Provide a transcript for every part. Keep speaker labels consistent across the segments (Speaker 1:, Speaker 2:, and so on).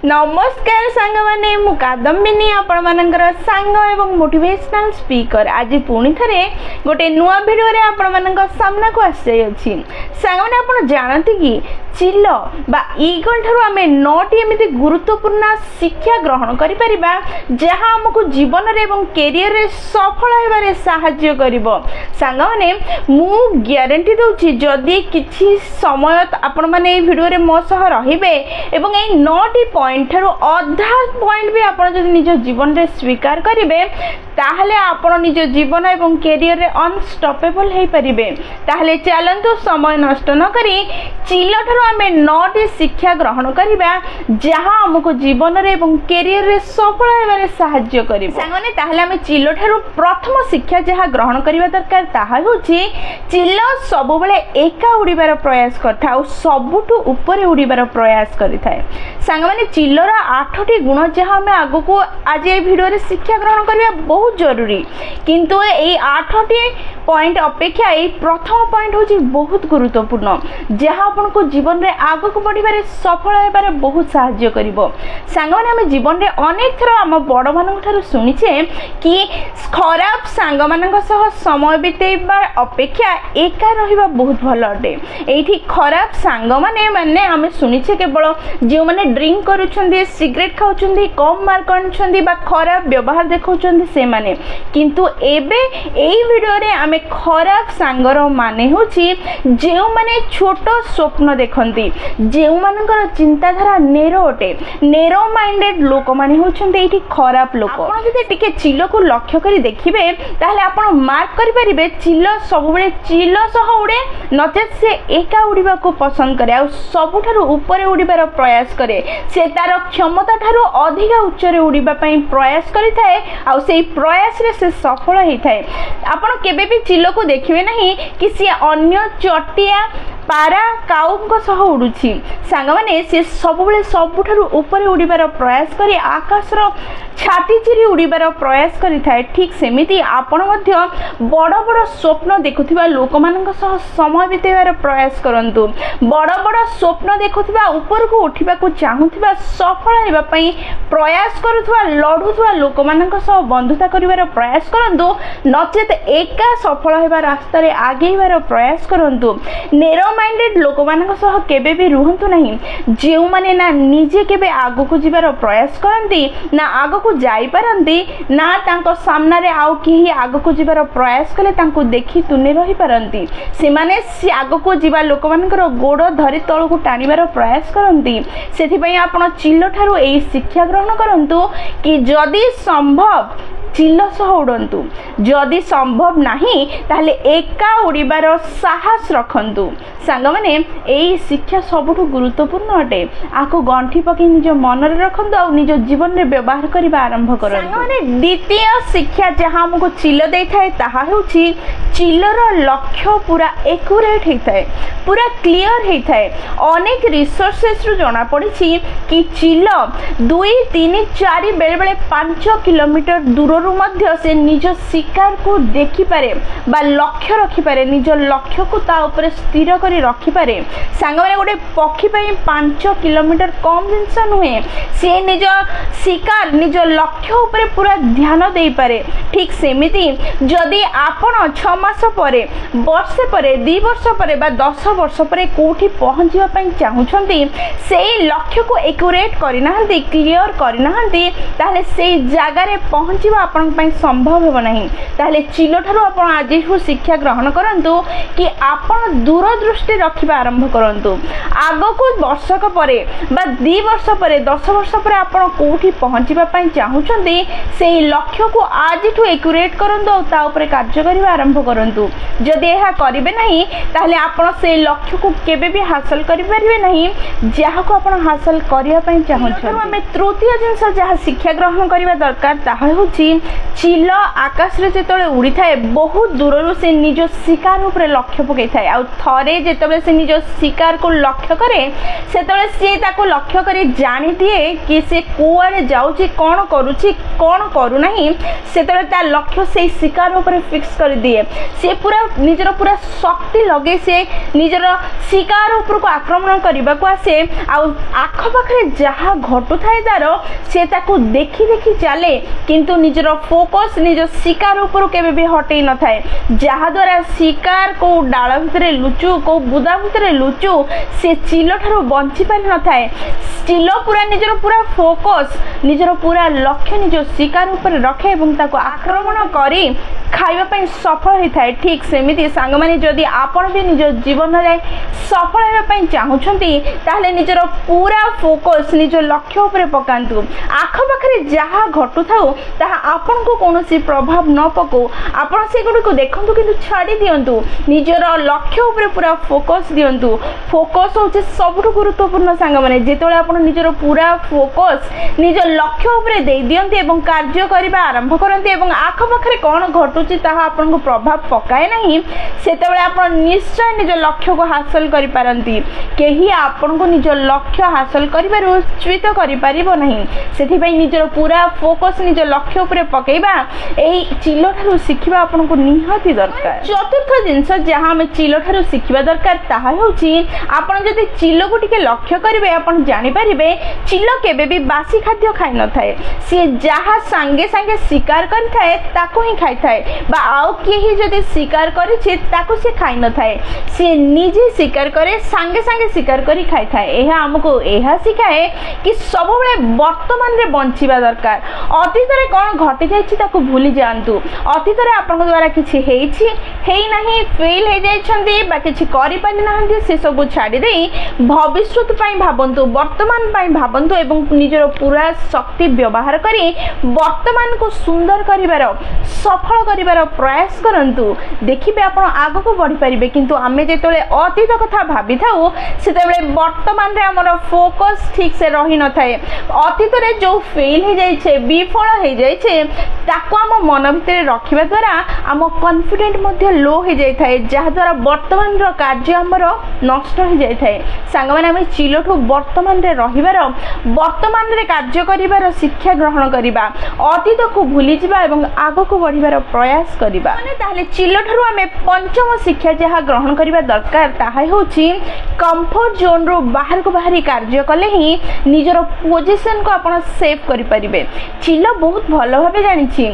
Speaker 1: नमस्कार सांग माने मु कादम्बिनी आपण मानकर सांग एवं मोटिवेशनल स्पीकर आज पुणी थरे गोटे नुआ वीडियो रे आपण मानक सामना को आसी अछि। सांग माने आपण जानते कि चिल्ल बा ईगल ठारू आमे 9टी एमिति गुरुत्वपूर्ण शिक्षा ग्रहण करि परिबा जहा हमकु जीवन रे एवं करियर रे सफल हेबारे सहाय्य करिवो। सांग माने मु ग्यारंटी दउछि जदी किछि समय आपण माने ए वीडियो रे मो सह रहिबे एवं ए 9टी पॉइंट ठारू अधा पॉइंट भी आपण जदी निज जीवन रे स्वीकार करिवे ताहले आपण निज जीवन एवं करियर रे अनस्टॉपेबल हे परिबे। ताहले चलंतु समय नष्ट न करी चिल्ल ठारू आमे 9टी शिक्षा ग्रहण करिबा जहा हमको जीवन रे एवं करियर रे सफल हेबारे सहाय्य करिवो। सांगने ताहले आमे चिल्ल ठारू प्रथम शिक्षा जहा ग्रहण करिबा दरकार ताहा होछि चिल्ल सब बेले एका उड़ीबार प्रयास करथा और सबुठु ऊपर उड़ीबार प्रयास करिथाय। सांग माने चिल्लर 8टी गुण जहा हमें आगो को आज ए वीडियो रे शिक्षा ग्रहण करिबा बहुत जरूरी, किंतु ए 8टी पॉइंट अपेक्षा ए प्रथम पॉइंट होछि बहुत गुरुत्वपूर्ण जहा आपन को जीवन रे आगो को बढ़िबारे सफल हेबारे बहुत सहाय्य करिवो। सांग माने हम जीवन रे अनेक थरो हम बड़ मानक थारु सुनिछे कि खराब सांग मानक सह समय बितेबा अपेक्षा एका रहिबा बहुत भलो अटे। एठी खराब सांग माने हमें सुनिछे केवल जे माने ड्रिंक करूछंदी सिगरेट खाउछंदी कम मार्क आनुछंदी बा खराब व्यवहार देखौछंदी से माने, किंतु एबे एई वीडियो रे हमें खराब सांगर माने होछि जे माने छोट स्वप्न देखंती जे मानकर चिंताधारा नेरो अटे नेरो माइंडेड लोक माने होछंती एठी खराब लोक। आपण जदि टिके चिल्ल को लक्ष्य करी देखिबे ताहले आपण मार्क करि परिबे चिल्ल सब बेले चिल्ल सह उड़े नचेत से एका उड़ीबा को पसंद करे आ सबुठारु ऊपर उड़ीबार प्रयास करे। से तार क्षमता ठारु अधिक उच्च रे उड़ीबा पई प्रयास करिथाए आ सेई प्रयास रे से सफल हेइथाए। आपण केबे भी चिल्ल को देखिबे नाही कि से अन्य चटिया पारा काउंको सह उड़ुछि। सांग माने से सब बेले सबुठारु ऊपर उड़ीबार प्रयास करी आकाशर छाती चिरी उड़ीबार प्रयास करिथाए। ठीक सेमिति आपण मध्य बड़ बड़ स्वप्न देखुथिबा लोक मानक सह समय बितेबार प्रयास करंतु। बड़ बड़ स्वप्न देखुथिबा ऊपर को उठिबा को चाहुथिबा सफल हेबा पई प्रयास करूथिबा लढुथिबा लोक मानक सह बंधुता करिवार प्रयास करंतु, नचेत एका सफल हेबा रास्ता रे आगेइबार प्रयास करंतु। नेरो माइंडेड लोक मानक सह केबे भी रुहंतु नाही जे माने ना निजे केबे आगो को जिबार प्रयास करंती ना आगो को जाई पारंती ना तांको सामना रे आउ केही आगो को जिबार प्रयास कले तांको देखि तुने रही पारंती। से माने से आगो को जिबा लोक मानकर गोड़ धरि तळ को टाणीबार प्रयास करंती। सेथि पई आपण चिल्ल ठारू एई शिक्षा ग्रहण करंतु कि जदि संभव चिल्ल सह उड़ंतु, जदि संभव नाही ताहले एका उड़ीबार साहस रखंतु। सांग माने एई शिक्षा सबुठु गुरुत्वपूर्ण अटे। आको गंठी पके निज मन रे रखंतु आ निज जीवन रे व्यवहार करिबा आरंभ करंतु। सांग माने द्वितीय शिक्षा जहां हमको चिल्ल देथाय ताहा होछि चिल्लर लक्ष्य पूरा एक्यूरेट हेथाय, पूरा क्लियर हेथाय। अनेक रिसर्चेस रु जणा पड़िछि कि चिल्ल 2, 3, 4 बेले बेले 5 किलोमीटर दूर मध्य से निज शिकार को देखि पारे बा लक्ष्य रखि पारे, निज लक्ष्य को ता ऊपर स्थिर करी रखि पारे। सांग माने गोटे पक्षी पई 5 किलोमीटर कम जिंस नुहे, से निज शिकार निज लक्ष्य ऊपर पूरा ध्यान देई पारे। ठीक सेमिति जदि आपण 6 मास परे वर्षे परे 2 वर्ष परे बा 10 वर्ष परे कोठी पहुंचिबा पई चाहुछंती सेई लक्ष्य को एक्यूरेट करि नाहंती क्लियर करि नाहंती ताहले सेई जागा रे पहुंचिबा आपण पई संभव हेबो नाही। ताहले चिल्ल ठारू आपण आजिठु शिक्षा ग्रहण करंतु कि आपण दूरदृष्टि रखिबा आरंभ करंतु। आगो को वर्षक परे बा 2 वर्ष परे 10 वर्ष परे आपण कोठी पहुंचिबा पई चाहुछंती सेई लक्ष्य को आजिठु एक्यूरेट करंतु आ ता ऊपर कार्य करिबा आरंभ करंतु। जदि एहा करिवे नाही ताहले आपण सेई लक्ष्य को केबे भी हासिल करि परिबे नाही जहा को आपण हासिल करिया पई चाहुछंती। हमें तृतीय जिंस जहा शिक्षा ग्रहण करिबा दरकार ताहा होछि चिल आकाश रे जेतबेले उड़ी थाए बहुत दूर से निज शिकार उपरे लक्ष्य पकई थाए आ थरे जेतबेले से निज शिकार को लक्ष्य करे सेतबेले से ताको लक्ष्य करे जानी दिए कि से कुआड़े जाउची कोन करूची कोन करू नाही सेतबेले ता लक्ष्य से शिकार उपरे फिक्स कर दिए से पूरा निजर पूरा शक्ति लगे से निजर शिकार उपर को आक्रमण करबा को आसे आ आख पाखरे जहा घटु थाए तार से ताको देखि देखि चले किंतु निजर फोकस निज शिकार उपर केबे भी हटै न थाए जहा द्वारा शिकार को डाल भितरे लुचु को बुदा भितरे लुचु से चिल ठारो बंची पारि न थाए चिल पूरा निजर पूरा फोकस निजर पूरा लक्ष्य निज शिकार उपर रखे एवं ताको आक्रमण करी खाइबा पई सफल होई थाए ठीक सेमिति सांग माने जदि आपण भी निज जीवन रे सफल हेबा पई चाहुछंती ताहले निजर पूरा फोकस निज लक्ष्य उपरे पकांतु आख पाखरे जहा घटु थाउ ताहा आपण को कोनोसी प्रभाव न पको आपण से गुडी को देखंतु किंतु छाडी दियंतु निजर लक्ष्य उपरे पूरा फोकस दियंतु फोकस होचे सबटु गुरुत्वपूर्ण सांग माने जेतोले आपण निजर पूरा फोकस निज लक्ष्य उपरे दे दियंती एवं कार्य करिबा आरंभ करंती एवं आख पाखरे कोन घटुची ताहा आपण को प्रभाव पकाए नाही सेतेबेले आपण निश्चय निज लक्ष्य को हासिल करि पारंती केही आपण को निज लक्ष्य हासिल करिबारु च्युत करि पारिबो नाही सेथि पई निजर पूरा फोकस निज लक्ष्य उपरे पकेबा एई चिलो ठारु सिखिबा आपण को निहाती दरकार चतुर्थ जिंस जहां हम चिलो ठारु सिखिबा दरकार ताहा होची आपण जदि चिलो को टिके लक्ष्य करिवे आपण जानि पारिबे चिलो केबे भी बासी खाद्य खाइ न थाए से जहां संगे संगे शिकार करि थाए ताको ही खाइ थाए बा आउ केही जदि शिकार करि छै ताको से खाइ न थाए से निजे शिकार करे संगे संगे शिकार करि खाइ थाए एहा हमको एहा सिखाए कि सब बेले वर्तमान रे बंचिबा दरकार अतीत रे कोन घटि जाय छी ताको भूली जानतु अतीत रे आपन द्वारा किछि हेछि हेई नाही फेल हे जाय छन्ती बा किछि करि पानि नाहंती से सब छाडी देई भविष्यत पई भाबंतु वर्तमान पई भाबंतु एवं निजर पूरा शक्ति व्यवहार करी वर्तमान को सुंदर करिवार सफल करिवार प्रयास करंतु देखिबे आपण आगो को बढ़ी परिबे किंतु आमे जेतोले अतीत कथा भाबी थाउ सेतेबेले वर्तमान रे हमर फोकस ठीक से रही न थाए अतीत रे जो फेल हे जाय छे विफल हे जाय छे ताको हम मन भितरे रखिबा द्वारा हम कॉन्फिडेंट मध्ये लो हे जाय थाए जहा द्वारा वर्तमान रो कार्य हमर नष्ट हे जाय थाए सांग माने हम चिलोठु वर्तमान रे रहिबार वर्तमान रे कार्य करिबार शिक्षा ग्रहण करिबा अतीत को भूली जिबा एवं आगो को बढ़िबार प्रयास करिबा माने ताहले चिलोठु हम पंचम शिक्षा जहा ग्रहण करिबा दरकार ताहा होची कंफर्ट जोन रो बाहर को बाहरी कार्य कले ही निजर पोजीशन को आपण सेव करि परिबे चिलो बहुत भलो भाबे जानि छी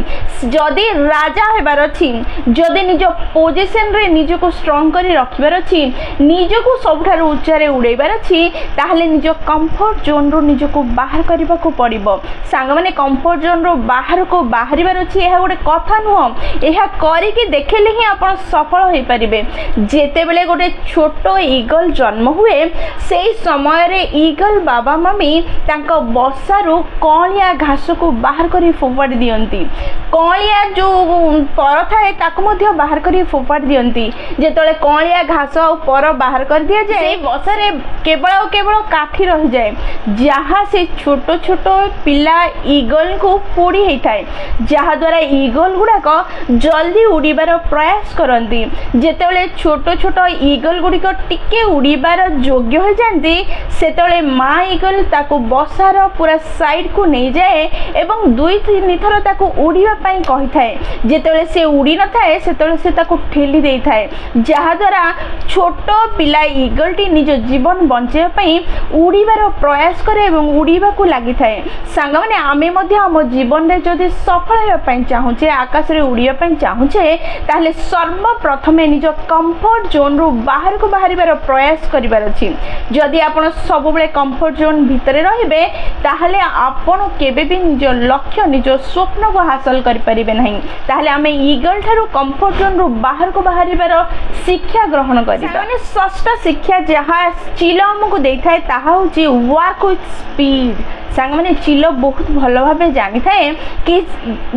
Speaker 1: जदी राजा हेबार अछि जदी निज पोजीशन रे निज को स्ट्रांग करी रखिबार अछि निज को सबठारु उच्चारे उड़ेबार अछि ताहले निज कंफर्ट जोन रो निज को बाहर करबा को पड़िबो सांग माने कंफर्ट जोन रो बाहर को बाहरिबार अछि एहा गोटे कथा नुह एहा करी कि देखले ही आपण सफल होई परिबे जेते बेले गोटे छोटो ईगल जन्म हुए सेई समय रे ईगल बाबा मम्मी तांको बसारू कलिया घास को बाहर करी फोपाड़ी दियंती कलिया जो पर थाए ताको मध्ये बाहर करी फोपाड़ी दियंती जेतले कलिया घास और पर बाहर कर दिया जाए बसा रे केवल काठी रह जाए जहाँ से छोटो छोटो पिला ईगल को पोड़ी हे थाए जहा द्वारा ईगल गुड़ाक जल्दी उड़ीबार प्रयास करती जेतेबेले छोटो छोटो ईगल गुड़िक टिके उड़ीबार योग्य हो जाती सेतेबेले माँ ईगल ताको बसार पूरा साइड को नहीं जाए एवं दुई तीन थर ताको उड़ीबा पई कहि थाए जेतेबेले से उड़ी न थाए सेतेबेले से ताको ठेली देई थाए जहा द्वारा छोटो पिला ईगल टी निज जीवन बंचे पई उड़ीबार प्रयास करे एवं उड़ीबा को लागि थाए सांग माने आमे मध्ये हम जीवन रे जदि सफल हेबा पई चाहुचे आकाश रे उड़िया पई चाहुचे ताहले सर्वप्रथमे निज कंफर्ट जोन रो बाहर को बाहरिबार प्रयास करिबार अछि जदि आपण सब बेले कंफर्ट जोन भितरे रहिबे ताहले आपण केबे भी निज लक्ष्य निज स्वप्न को हासिल करि परिबे नहीं ताहले आमे ईगल थारु कंफर्ट जोन रो बाहर को बाहरिबार शिक्षा ग्रहण करिबा माने षष्ठ शिक्षा जहा चिलो हमकु देई थाए ताहा होची वर्क विथ स्पीड सांग माने चिलो बहुत भलो भाबे जानि थाए कि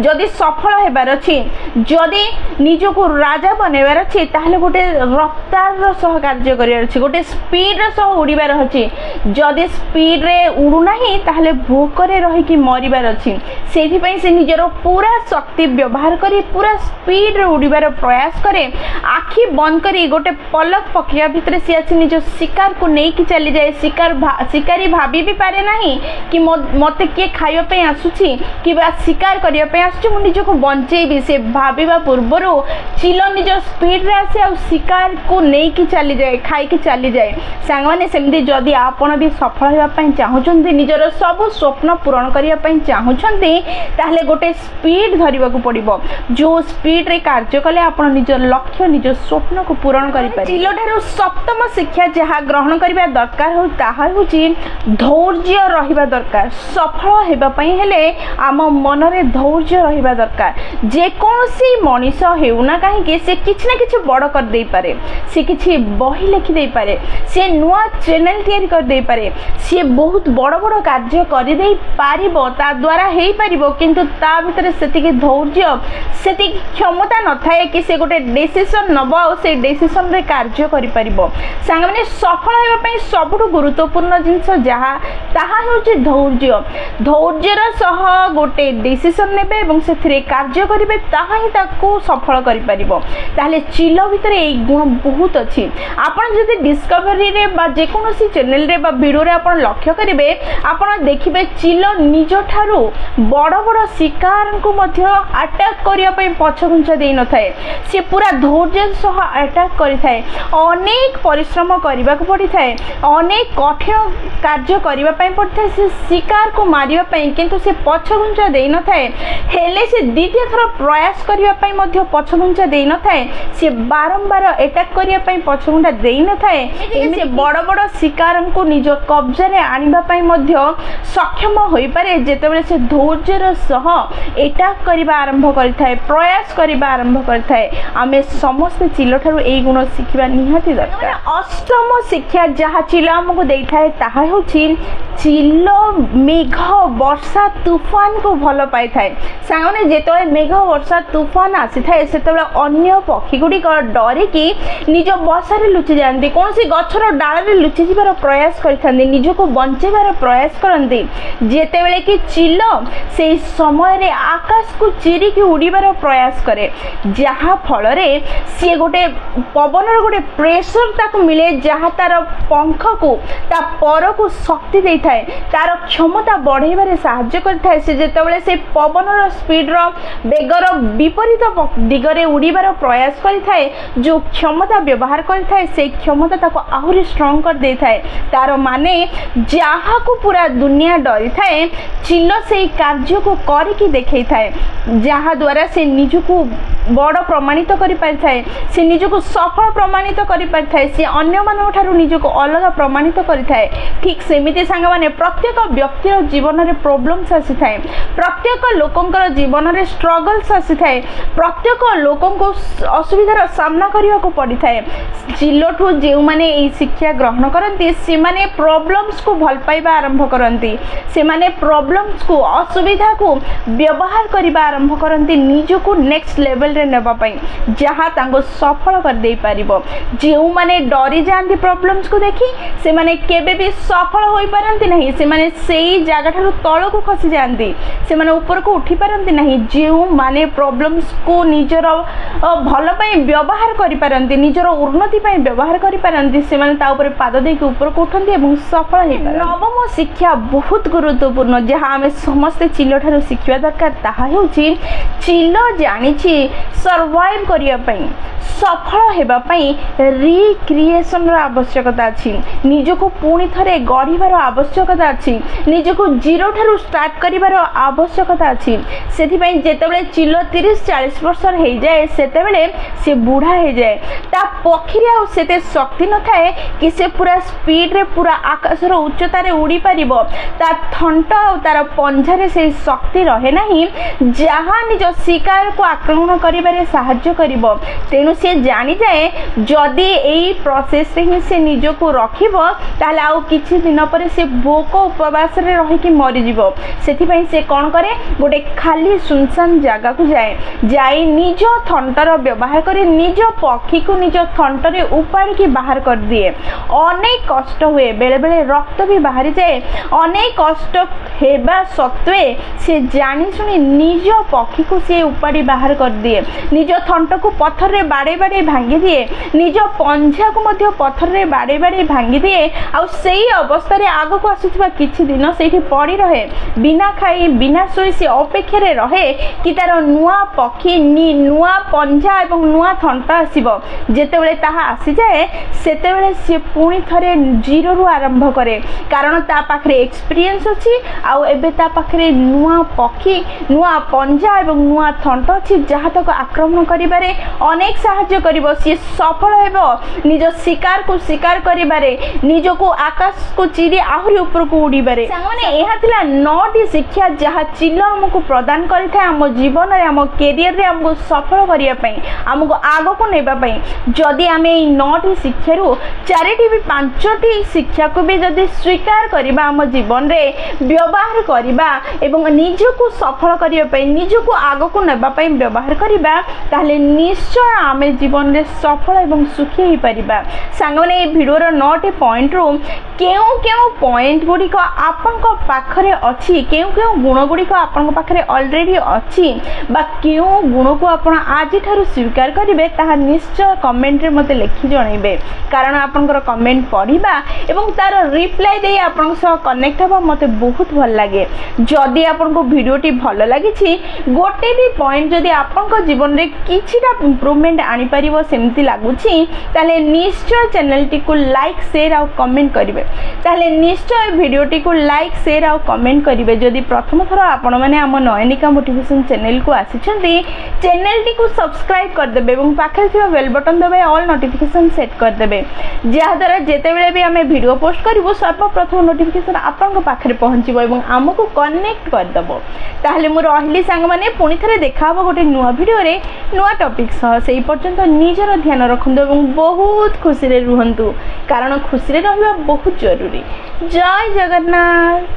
Speaker 1: जदि सफल हेबार अछि जदि निज को राजा बनेबार अछि ताहले गोटे रफ्तार रो सह कार्य करियार अछि गोटे स्पीड रो सह उड़ीबार अछि जदि स्पीड रे उडु नाही ताहले भूख रे रही कि मरिबार अछि से से निजर पूरा शक्ति व्यवहार करी पूरा स्पीड रे उड़ीबार प्रयास करे आखि बंद करी गोटे पलक पकिया भितर सी आसी निज शिकार को नहीं कि चली जाए शिकारी भाभी भी पारे नहीं कि मते किए खाइबा पे आसुची कि बा शिकार करिया पे आसुची मु निज को बंचेबी से भाबीबा पूर्वरु चिल निज स्पीड रे आसे आ शिकार को नहीं कि चली जाए खाई कि चली जाए सांग माने सेमती जदी आपण भी सफल होबा पई चाहुचंती निजर सब स्वप्न पूर्ण करिया पई चाहुचंती ताहले गोटे स्पीड धरिबा को पड़िबो जो स्पीड रे कार्य कले आपण निजर लक्ष्य निज स्वप्न को पूर्ण करि पारे चिल ठारू सप्तम शिक्षा जहा ग्रहण करिबा दरकार हो ताहा होची धैर्य रहिबा दरकार सफल हेबा पई हेले आम मन रे धैर्य रहिबा दरकार जे कोनसी मनीष हेउना काहे के से किछ ना किछ बड़ कर दे पारे से किछ बही लिखि दे पारे से नुआ चैनल तैयारी कर दे पारे से बहुत बड़ बड़ कार्य कर दे पारिबो ता द्वारा हेई पारिबो किंतु ता भितर सेतिके धैर्य सेतिके क्षमता न थाए कि से गोटे डिसिजन नबो आ से डिसिजन रे कार्य करि पारिबो सांग माने सफल हेबा पई सबुठु गुरुत्वपूर्ण जिंस जहा ताहा होची धैर्यर सह गोटे डिसिजन नेबे एवं सेथिरे कार्य करिवे ताहा ही ताकू सफल करि पारिबो ताले चिल भितरे एई गुण बहुत अछि आपण जदि डिस्कवरी रे बा जे कोनोसी चैनल रे बा वीडियो रे आपण लक्ष्य करिवे आपण देखिबे चिल निज ठारू बड़ बड़ शिकार को मध्य अटैक करिया पई पछघुंचा देई न थाए से पूरा धैर्य सह अटैक करि थाए अनेक परिश्रम करिबा को पड़ी थाए अनेक कठिन कार्य करिबा पई पड़ी थाए से शिकार को मारिबा पई किंतु से पछघुंचा देई न थाए हेले से द्वितीय थर प्रयास करिबा पई मध्य पछघुंचा देई न थाए से बारंबार अटैक करिया पई पछघुंचा देई न थाए से बड़ बड़ शिकार को निज कब्जा रे आनिबा पई मध्य सक्षम होई पारे जेतेबेले से धैर्यर सह अटैक करिबा आरंभ करिथाए प्रयास करिबा आरंभ करिथाए आमे समस्त चिल ठारू एई गुण शिखिबा निहाती दरकार अष्टम शिक्षा जहा चिल हमको देइथाए ताहा होछि चिल मेघ वर्षा तूफान को भल पाई थाए सांगने जेतबे मेघ वर्षा तूफान आसी थाए सेतबे अन्य पक्षी गुडी डरी कि निज बसारे लुचि जांती कोनसी गछर डाल रे लुचि जिबार प्रयास करिथांती निज को बंचेबार प्रयास करंती जेतेबेले कि चिल से समय रे आकाश को चिरी कि उड़ीबार प्रयास करे जहा फल रे सी गोटे पवन रो गोटे प्रेशर ताको मिले जहा तार पंख को ता पर को शक्ति देई थाए तार क्षमता बढ़ेबारे सहाय्य करथाए से जेतेबेले से पवन रो स्पीड रो बेगर विपरीत दिगरे उड़ीबार प्रयास करिथाए जो क्षमता व्यवहार करिथाए से क्षमता ताको आहुरी स्ट्रांग कर देई थाए तार माने जहा को पूरा दुनिया डरी थाए चिल से कार्य को करिकि देखै थाए जहा द्वारा से निज को बड़ प्रमाणित करि पारि थाए से निज को सफल प्रमाणित करि पारि थाए से अन्य मानव ठारू निज को अलग प्रमाणित करि थाए ठीक सेमिति सांग माने प्रत्येक व्यक्तिर जीवन रे प्रॉब्लम्स आसी थाए प्रत्येक लोकंकर जीवन रे स्ट्रगल्स आसी थाए प्रत्येक लोकं को असुविधार सामना करिया को पड़ी थाए चिल्लठू जे माने ए शिक्षा ग्रहण करंती से माने प्रॉब्लम्स को भल पाइबा आरंभ करंती से माने प्रॉब्लम्स को असुविधा को व्यवहार करिबा आरंभ करंती निज को नेक्स्ट लेवल रे नेबा पई जहा तांको सफल कर दे पारिबो जे माने डरी जानती प्रॉब्लम्स को देखि से माने केबे भी सफल होई पारंती नहीं से माने सेई जागा ठारू तळ को खसी जानती से माने ऊपर को उठी पारंती नहीं जे माने प्रॉब्लम्स को निजर भल पई व्यवहार करि पारंती निजर उन्नति पई व्यवहार करि पारंती से माने ता ऊपर पाद दे के ऊपर को उठंती एवं सफल हे पारंती नवम शिक्षा बहुत गुरुत्वपूर्ण जहा हमें समस्त चिल ठारू शिखिबा दरकार ताहा होछि चिल जानिछि सर्वाइव करिया पई सफल हेबा पई रिक्रिएशन रो आवश्यकता अछि निज को पुणी थरे गढ़िबार आवश्यकता अछि निज को जीरो ठारू स्टार्ट करिबार आवश्यकता अछि सेथि पई जेतेबेले चिल 30-40 वर्ष हे जाए सेतेबेले से बूढ़ा हे जाए ता पखिरे आ सेते शक्ति न थाए कि से पूरा स्पीड रे पूरा आकाश रो उच्चता रे उड़ी पारिबो ता थंट आ तार पंजारे से शक्ति रहे नाही जहा निज शिकार को आक्रमण करिबारे सहाय्य करिबो तेनु से जानी जाए जदि एई प्रोसेस रे ही से निज को रखिबो ताले आउ किछि दिन पर से भोक उपवास रे रहि कि मरि जिवो सेथि पई से कोन करे गोटे खाली सुनसान जागा को जाई निज थंटर व्यवहार करे निज पक्षी को निज थंटरे उपाड़ी की बाहर कर दिए अनेक कष्ट हुए बेले बेले रक्त भी बाहरी जाए अनेक कष्ट हेबा सत्वे से जाशुणी निज पक्षी को सी उपाड़ी बाहर कर दिए, निज थंट को पत्थर रे बाड़े बाड़े भांगी दिए, निज पंजा को मध्य पत्थर रे बाड़े बाड़े भांगी दिए। आउ सेही अवस्था रे आग को आसुथिबा किछि दिन सेठी पड़ी रहे, बिना खाई बिना सोई से अपेक्षा रे रहे कि तार नुआ पक्षी नुआ पंजा एवं नुआ थंट आसीबो। जेतेबेले ताहा आसी जाए सेतेबेले से पुणी थरे जीरो रु आरंभ करे, कारण ता पाखरे एक्सपीरियंस अछि। आउ एबे ता पाखरे नुआ पक्षी नुआ पंजा एवं नुआ थंट अछि जहा तक आक्रमण करिबारे अनेक सहाय्य करिवो। सी सफल हेबो निज शिकार को शिकार करिबारे, निज को आकाश को चिरी आहुरी ऊपर को उड़ीबारे। सामने एहा थिला 9टी शिक्षा जहा चिल हमको प्रदान करिथा हम जीवन रे हम कैरियर रे हमको सफल करिया पई, हमको आगो को नेबा पई। जदि आमे ए 9टी शिक्षा रु 4टी भी 5टी शिक्षा को भी जदि स्वीकार करिबा हम जीवन रे व्यवहार करिबा एवं निज को सफल करिया पई निज को आगो को नेबा पई व्यवहार करिबा, ताहले निश्चय आमे जीवन रे सफल एवं सुखी ही परिबा। सांगने ए वीडियो रो 9टी पॉइंट रु केउ पॉइंट गुडी को आपन को पाखरे अछि, केउ गुण गुडी को आपन को पाखरे ऑलरेडी अछि, बा केउ गुण को आपन आज थारु स्वीकार करिवे ताहा निश्चय कमेंट रे मते लिखि जणाइबे। कारण आपन को कमेंट पढिबा एवं तार रिप्लाई देई आपन सह कनेक्ट हबा मते बहुत भल लागे। जदि आपन को वीडियोटी भल लागिछि, गोटे भी पॉइंट जदि आपन को जीवन रे किछिटा इंप्रूवमेंट आनी परिबो सेमति लागुछि, ताले निश्चय चैनल टी को लाइक शेयर आ कमेंट करिवे। ताले निश्चय वीडियोटी को लाइक शेयर आ कमेंट करिवे। जदि प्रथम थर आपण माने हम नयनिका मोटिवेशन चैनल को आसिछन्ती, चैनल टी को सब्सक्राइब कर देबे एवं पाखरे थिबा बेल बटन दबाइ ऑल नोटिफिकेशन सेट कर देबे, जहा द्वारा जेतेबेले भी हमें वीडियो पोस्ट करिवो सर्वप्रथम नोटिफिकेशन आपन पाखरे पहुंचीबो एवं हमको कनेक्ट कर दबो। ताहले मु रहिली संग माने पुनी थरे देखाबो गोटे नुवा वीडियो रे नुवा टॉपिक सह। सेही पर्यंत निजर ध्यान रखंतु एवं बहुत खुशी रे रुहंतु, कारण खुशी रे रहबा बहुत जरूरी। जय जगन्नाथ।